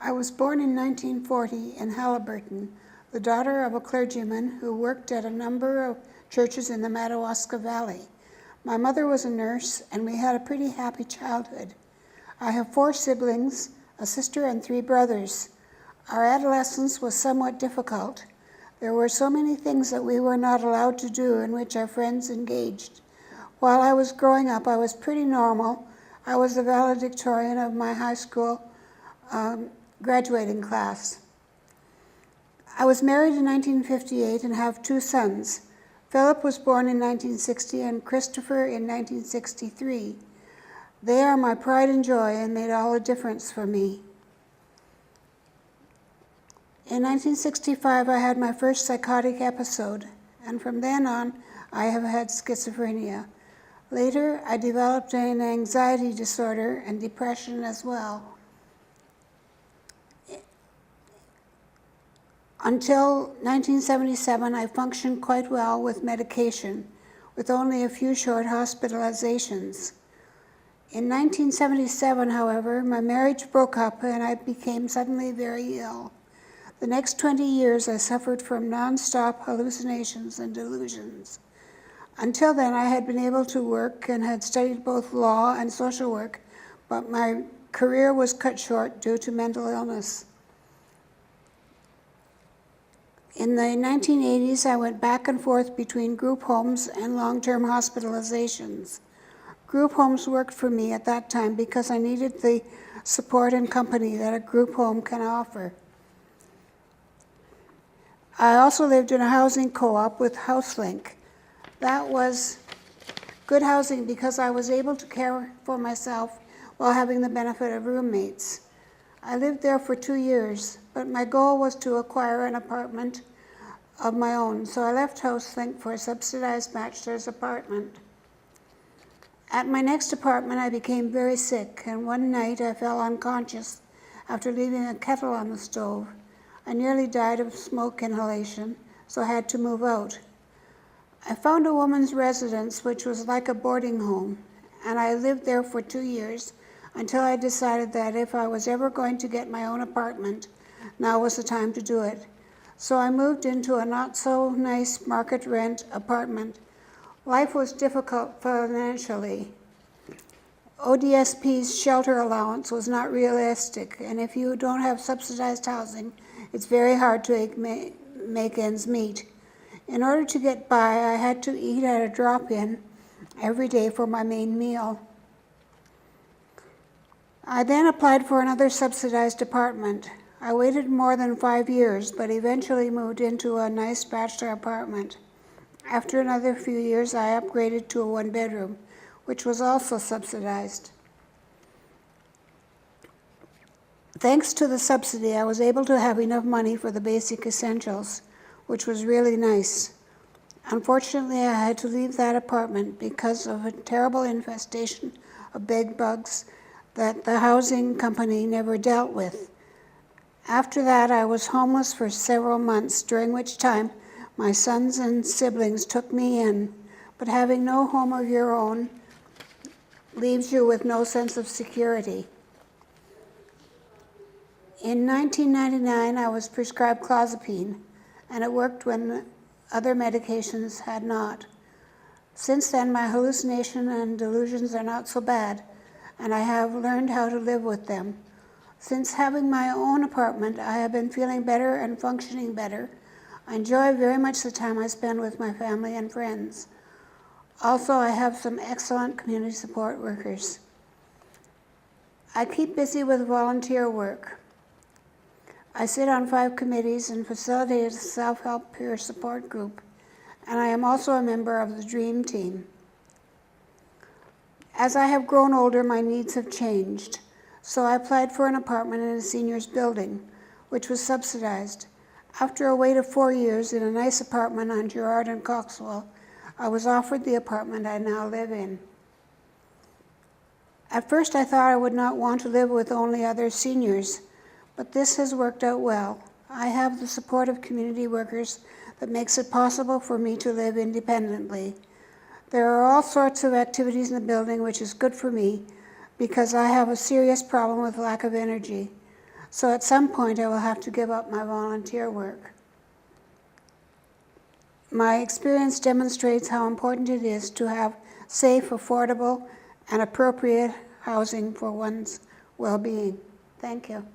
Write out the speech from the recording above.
I was born in 1940 in Halliburton, the daughter of a clergyman who worked at a number of churches in the Madawaska Valley. My mother was a nurse, and we had a pretty happy childhood. I have 4 siblings, a sister and 3 brothers. Our adolescence was somewhat difficult. There were so many things that we were not allowed to do in which our friends engaged. While I was growing up, I was pretty normal. I was the valedictorian of my high school graduating class. I was married in 1958 and have 2 sons. Philip was born in 1960 and Christopher in 1963. They are my pride and joy and made all the difference for me. In 1965, I had my first psychotic episode, and from then on, I have had schizophrenia. Later, I developed an anxiety disorder and depression as well. Until 1977, I functioned quite well with medication, with only a few short hospitalizations. In 1977, however, my marriage broke up and I became suddenly very ill. The next 20 years, I suffered from nonstop hallucinations and delusions. Until then, I had been able to work and had studied both law and social work, but my career was cut short due to mental illness. In the 1980s, I went back and forth between group homes and long-term hospitalizations. Group homes worked for me at that time because I needed the support and company that a group home can offer. I also lived in a housing co-op with HouseLink. That was good housing because I was able to care for myself while having the benefit of roommates. I lived there for 2 years, but my goal was to acquire an apartment of my own, so I left HouseLink for a subsidized bachelor's apartment. At my next apartment, I became very sick, and one night I fell unconscious after leaving a kettle on the stove. I nearly died of smoke inhalation, so I had to move out. I found a woman's residence, which was like a boarding home, and I lived there for 2 years until I decided that if I was ever going to get my own apartment, now was the time to do it. So I moved into a not-so-nice market rent apartment. Life was difficult financially. ODSP's shelter allowance was not realistic, and if you don't have subsidized housing, it's very hard to make ends meet. In order to get by, I had to eat at a drop-in every day for my main meal. I then applied for another subsidized apartment. I waited more than 5 years, but eventually moved into a nice bachelor apartment. After another few years, I upgraded to a 1-bedroom, which was also subsidized. Thanks to the subsidy, I was able to have enough money for the basic essentials, which was really nice. Unfortunately, I had to leave that apartment because of a terrible infestation of bed bugs that the housing company never dealt with. After that, I was homeless for several months, during which time my sons and siblings took me in, but having no home of your own leaves you with no sense of security. In 1999, I was prescribed clozapine, and it worked when other medications had not. Since then, my hallucination and delusions are not so bad, and I have learned how to live with them. Since having my own apartment, I have been feeling better and functioning better. I enjoy very much the time I spend with my family and friends. Also, I have some excellent community support workers. I keep busy with volunteer work. I sit on 5 committees and facilitate a self-help peer support group, and I am also a member of the DREAM team. As I have grown older, my needs have changed, so I applied for an apartment in a seniors building, which was subsidized. After a wait of 4 years in a nice apartment on Girard and Coxwell, I was offered the apartment I now live in. At first, I thought I would not want to live with only other seniors, but this has worked out well. I have the support of community workers that makes it possible for me to live independently. There are all sorts of activities in the building, which is good for me because I have a serious problem with lack of energy. So at some point, I will have to give up my volunteer work. My experience demonstrates how important it is to have safe, affordable, and appropriate housing for one's well-being. Thank you.